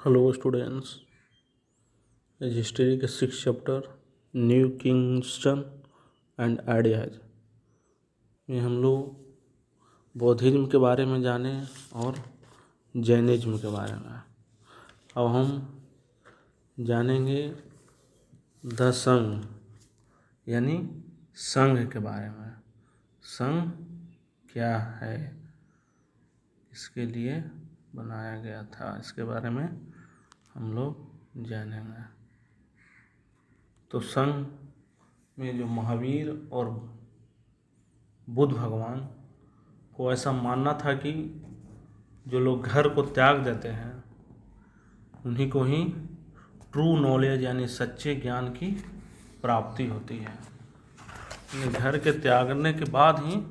Hello students, इस history के 6 chapter new Kingston and ideas में हम लोग बौद्धिज्म के बारे में जाने और जैनिज्म के बारे में। अब हम जानेंगे द संघ यानी संघ के बारे में। संघ क्या है, इसके लिए बनाया गया था, इसके बारे में हम लोग जानेंगे। तो संघ में जो महावीर और बुद्ध भगवान को ऐसा मानना था कि जो लोग घर को त्याग देते हैं उन्हीं को ही ट्रू नॉलेज यानी सच्चे ज्ञान की प्राप्ति होती है। घर के त्यागने के बाद ही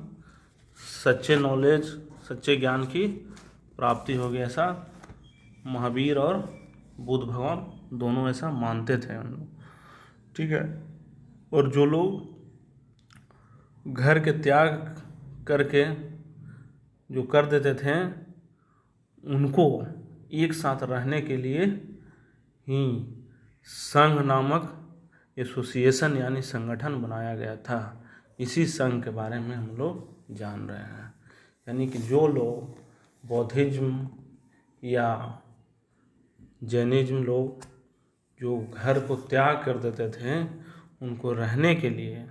सच्चे नॉलेज, सच्चे ज्ञान की प्राप्ति होगी, ऐसा महावीर और बुद्ध भगवान दोनों ऐसा मानते थे उन लोग। ठीक है। और जो लोग घर के त्याग करके जो कर देते थे उनको एक साथ रहने के लिए ही संघ नामक एसोसिएशन यानी संगठन बनाया गया था। इसी संघ के बारे में हम लोग जान रहे हैं। यानी कि जो लोग बौद्धिज्म या जैनिज्म लोग जो घर को त्याग कर देते थे उनको रहने के लिए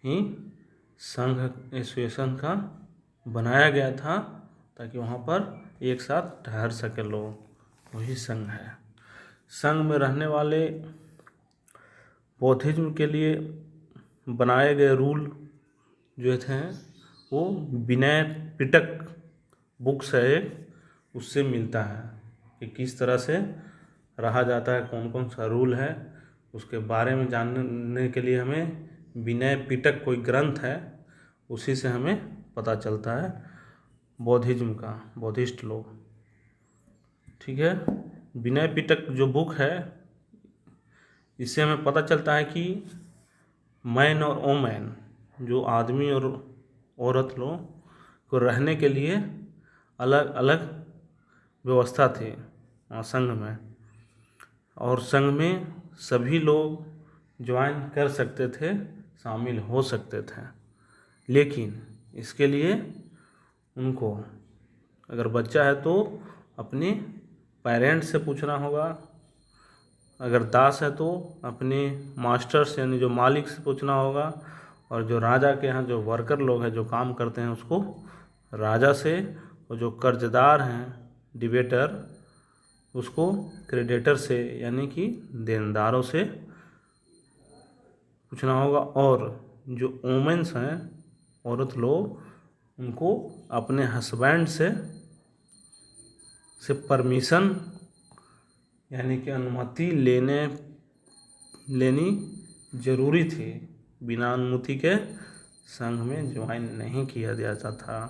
ही संघ एसोसिएशन का बनाया गया था, ताकि वहाँ पर एक साथ ठहर सके लोग। वही संघ है। संघ में रहने वाले बौद्धिज्म के लिए बनाए गए रूल जो थे वो विनय पिटक बुक से उससे मिलता है कि किस तरह से रहा जाता है, कौन कौन सा रूल है, उसके बारे में जानने के लिए हमें विनय पिटक कोई ग्रंथ है, उसी से हमें पता चलता है बौद्धिज्म का, बौद्धिस्ट लोग। ठीक है। विनय पिटक जो बुक है इससे हमें पता चलता है कि मैन और वोमैन, जो आदमी और औरत लोग को रहने के लिए अलग अलग व्यवस्था थी संघ में। और संघ में सभी लोग ज्वाइन कर सकते थे, शामिल हो सकते थे। लेकिन इसके लिए उनको अगर बच्चा है तो अपने पेरेंट्स से पूछना होगा, अगर दास है तो अपने मास्टर्स यानी जो मालिक से पूछना होगा, और जो राजा के यहाँ जो वर्कर लोग हैं जो काम करते हैं उसको राजा से, और जो कर्जदार हैं डिबेटर उसको क्रेडिटर से यानी कि देनदारों से पूछना होगा। और जो वोमेन्स हैं औरत लोग उनको अपने हस्बैंड से परमिशन यानी कि अनुमति लेनी जरूरी थी। बिना अनुमति के संघ में ज्वाइन नहीं किया जाता था।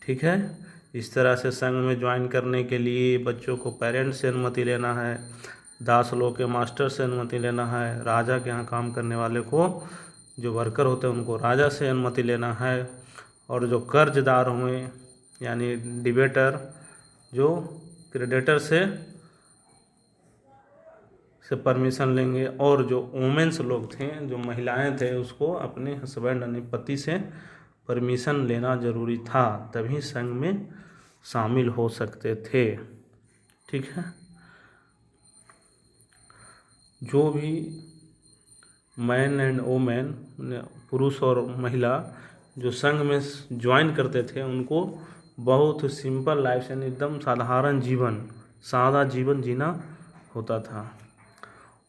ठीक है। इस तरह से संघ में ज्वाइन करने के लिए बच्चों को पेरेंट्स से अनुमति लेना है, दास लोग के मास्टर से अनुमति लेना है, राजा के यहाँ काम करने वाले को जो वर्कर होते हैं उनको राजा से अनुमति लेना है, और जो कर्जदार हुए यानी डिबेटर जो क्रेडिटर से परमिशन लेंगे, और जो वोमेन्स लोग थे जो महिलाएं थे उसको अपने हस्बैंड यानी पति से परमिशन लेना जरूरी था, तभी संघ में शामिल हो सकते थे। ठीक है। जो भी मैन एंड वोमेन, पुरुष और महिला जो संघ में ज्वाइन करते थे उनको बहुत सिंपल लाइफ यानी एकदम साधारण जीवन, सादा जीवन जीना होता था।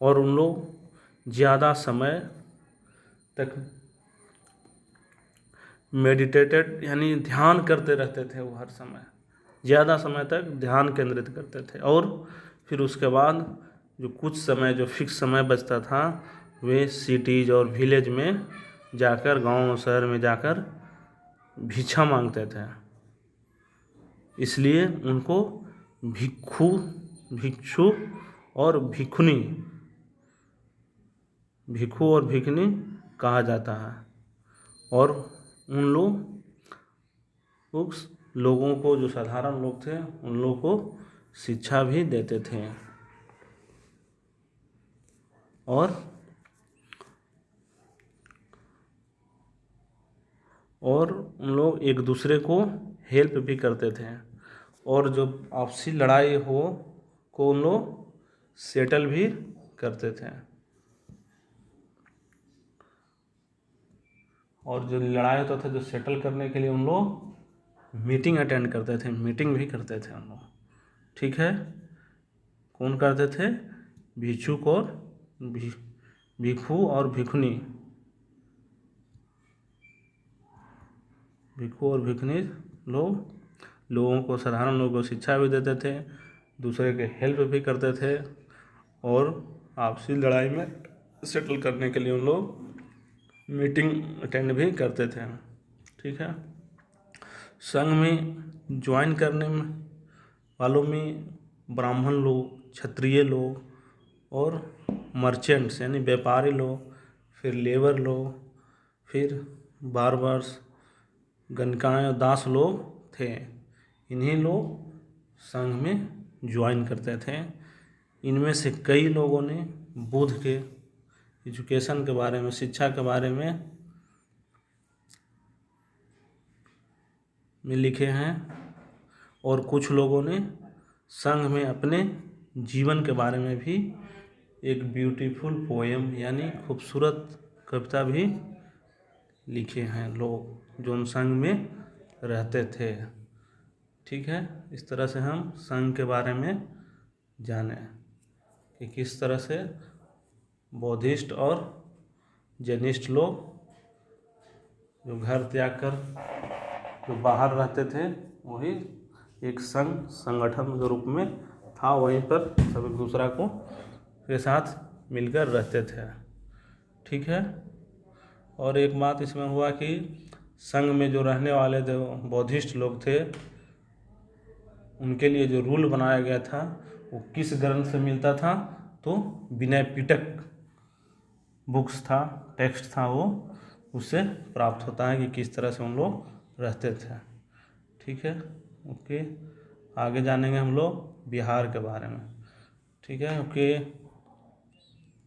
और उन लोग ज़्यादा समय तक मेडिटेटेड यानी ध्यान करते रहते थे। वो हर समय ज़्यादा समय तक ध्यान केंद्रित करते थे, और फिर उसके बाद जो कुछ समय जो फिक्स समय बचता था वे सिटीज़ और विलेज में जाकर, गांव शहर में जाकर भिक्षा मांगते थे। इसलिए उनको भिक्षु और भिक्षु और भिक्षुनी कहा जाता है। और उन लोग लोगों को, जो साधारण लोग थे उन लोगों को शिक्षा भी देते थे। और उन लोग एक दूसरे को हेल्प भी करते थे, और जो आपसी लड़ाई हो को उन लोग सेटल भी करते थे। और जो लड़ाई होता था, जो सेटल करने के लिए उन लोग मीटिंग अटेंड करते थे, मीटिंग भी करते थे उन लोग। ठीक है, कौन करते थे? भिक्षुक और भिक्षु और भिक्षुनी, भिक्षु और भिक्षुनी लोगों को, साधारण लोगों को शिक्षा भी देते थे, दूसरे के हेल्प भी करते थे, और आपसी लड़ाई में सेटल करने के लिए उन लोग मीटिंग अटेंड भी करते थे। ठीक है, संघ में ज्वाइन करने में वालों में ब्राह्मण लोग, क्षत्रिय लोग और मर्चेंट्स यानी व्यापारी लोग, फिर लेबर लोग, फिर बार्बर्स, गणिकाएँ और दास लोग थे। इन्हीं लोग संघ में ज्वाइन करते थे। इनमें से कई लोगों ने बुद्ध के एजुकेशन के बारे में, शिक्षा के बारे में लिखे हैं, और कुछ लोगों ने संघ में अपने जीवन के बारे में भी एक ब्यूटीफुल पोएम यानी खूबसूरत कविता भी लिखे हैं लोग जो उन संघ में रहते थे। ठीक है, इस तरह से हम संघ के बारे में जाने कि किस तरह से बौद्धिस्ट और जैनिस्ट लोग जो घर त्याग कर जो बाहर रहते थे, वही एक संगठन के रूप में था, वहीं पर सब एक दूसरा को के साथ मिलकर रहते थे। ठीक है, और एक बात इसमें हुआ कि संघ में जो रहने वाले जो बौद्धिस्ट लोग थे, उनके लिए जो रूल बनाया गया था वो किस ग्रंथ से मिलता था? तो विनय पिटक बुक्स था, टेक्स्ट था, वो उससे प्राप्त होता है कि किस तरह से हम लोग रहते थे। ठीक है, ओके, आगे जानेंगे हम लोग बिहार के बारे में। ठीक है, ओके।